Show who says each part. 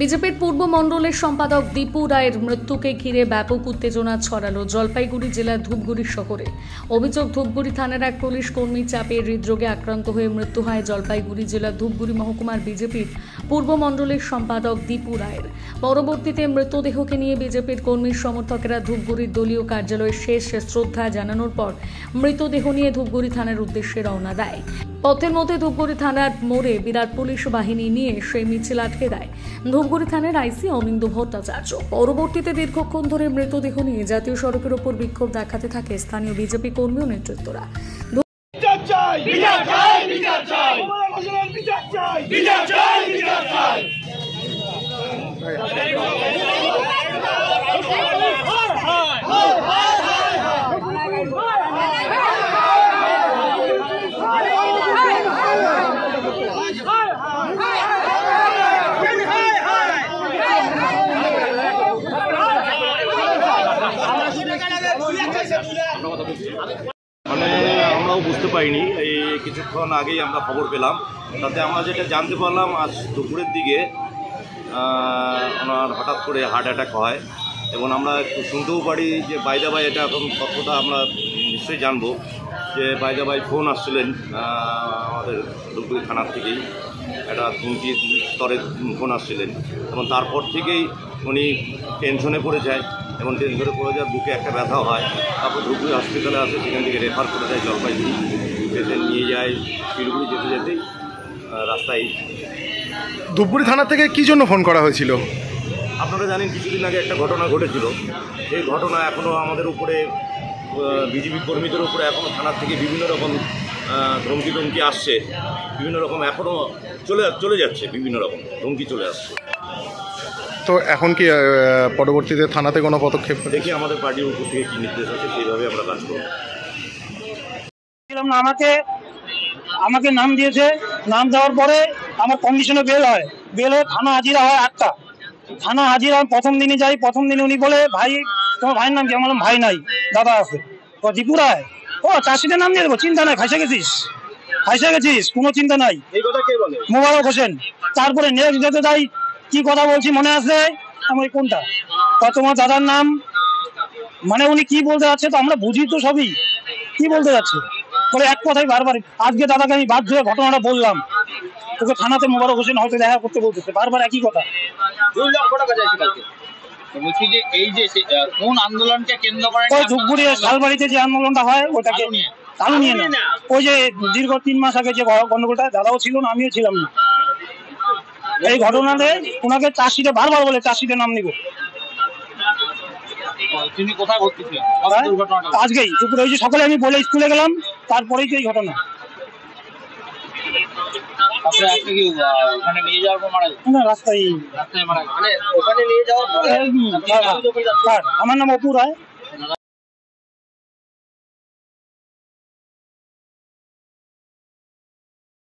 Speaker 1: বিজেপির পূর্ব মণ্ডলের সম্পাদক দীপু রায়ের মৃত্যুকে ঘিরে ব্যাপক উত্তেজনা ছড়ালো জলপাইগুড়ি জেলার ধূপগুড়ি শহরে। অভিযোগ, ধূপগুড়ি থানার এক পুলিশ কর্মী চাপে হৃদরোগে আক্রান্ত হয়ে মৃত্যু হয় জলপাইগুড়ি জেলার ধূপগুড়ি মহকুমার বিজেপির পূর্ব মণ্ডলের সম্পাদক দীপু রায়ের। পরবর্তীতে মৃতদেহকে নিয়ে বিজেপির কর্মীর সমর্থকেরা ধূপগুড়ির দলীয় কার্যালয়ে শেষ শ্রদ্ধা জানানোর পর মৃতদেহ নিয়ে ধূপগুড়ি থানার উদ্দেশ্যে রওনা দেয়। পথের মধ্যে ধূপগুড়ি থানার মোড়ে বিরাট পুলিশ বাহিনী নিয়ে সেই মিছিল আটকে দেয় ধূপগুড়ি থানার আইসি অনিন্দ ভট্টাচার্য। পরবর্তীতে দীর্ঘক্ষণ ধরে মৃতদেহ নিয়ে জাতীয় সড়কের ওপর বিক্ষোভ দেখাতে থাকে স্থানীয় বিজেপি কর্মী ও নেতৃত্বরা।
Speaker 2: আমরাও বুঝতে পারিনি, এই কিছুক্ষণ আগেই আমরা খবর পেলাম। তাতে আমরা যেটা জানতে পারলাম, আজ দুপুরের দিকে ওনার হঠাৎ করে হার্ট অ্যাটাক হয় এবং আমরা একটু শুনতেও পারি যে বাইদাবাই এটা এখন তথ্যটা আমরা নিশ্চয়ই জানবো যে বাইদাবাই ফোন আসছিলেন আমাদের ধূপগুড়ি থানার থেকেই, একটা ধমকি স্তরে ফোন আসছিলেন এবং তারপর থেকেই উনি টেনশনে পড়ে যায় এবং টেনশনে পড়ে যায়, বুকে একটা ব্যথা হয়। তারপর ধূপগুড়ি হসপিটালে আসে, সেখান থেকে রেফার করে দেয় জলপাইগুড়ি, পেশেন্ট নিয়ে যায় শিলিগুড়ি। যেতে যেতেই রাস্তায়
Speaker 3: ধূপগুড়ি থানা থেকে কী জন্য ফোন করা হয়েছিল?
Speaker 2: আপনারা জানেন কিছুদিন আগে একটা ঘটনা ঘটেছিল। সেই ঘটনা এখনও আমাদের উপরে, বিজেপি কর্মীদের উপরে এখনও থানার থেকে বিভিন্ন রকম ধমকি আসছে, বিভিন্ন রকম এখনও চলে যাচ্ছে, বিভিন্ন রকম ধমকি চলে আসছে।
Speaker 3: তো এখন কি পরবর্তীতে থানাতে কোনো পদক্ষেপ?
Speaker 2: দেখি আমাদের পার্টির উপর থেকে কী নির্দেশ আছে, সেইভাবে আমরা কাজ করব।
Speaker 4: আমাকে নাম দিয়েছে, নাম দেওয়ার পরে আমার কন্ডিশনে বেল হয়, বেল হয়ে থানা হাজিরা হয় 8টা। থানা হাজিরা প্রথম দিনই যাই, প্রথম দিনে উনি বলে, ভাই তোমার ভাইয়ের নাম কি? আমার ভাই নাই, দাদা আছে। ও দীপু রায়, ও চাষিদের নাম দিয়ে দেবো, চিন্তা নাই, ফাইসে গেছিস, কোনো চিন্তা নাই। মোবারক হোসেন। তারপরে নেক্সট ডেতে যাই, কি কথা বলছি মনে আছে? আমার কোনটা তোমার দাদার নাম, মানে উনি কি বলতে যাচ্ছে তো আমরা বুঝি তো সবই, কি বলতে যাচ্ছে বলে এক কথাই বারবার। আজকে দাদাকে আমি বাধ্য হয়ে ঘটনাটা বললাম, তোকে থানাতে মোবারক হোসেন হয়তো দেখা করতে বলতেছে, বারবার একই কথা।
Speaker 5: বলছি যে এই যে কোন আন্দোলনকে কেন্দ্র করে
Speaker 4: ওই ধূপগুড়ি শালবাড়িতে যে আন্দোলনটা হয় ওটাকে চালু নিয়ে না। ওই যে দীর্ঘ 3 মাস আগে যে গন্ডগোলটা, দাদাও ছিল না, আমিও ছিলাম না। এই ঘটনাতে ওনাকে চাষিতে বারবার বলে চাষিতে নাম নিব।
Speaker 5: তিনি কোথায় ভর্তি ছিলেন
Speaker 4: আজকেই দুপুরে? ওই যে সকালে আমি বলে স্কুলে গেলাম, তারপরেই তো এই ঘটনা। রাস্তায়
Speaker 5: মারা গেছে। ওখানে নিয়ে যাওয়ার পরে
Speaker 4: আমার নাম অপু রায়।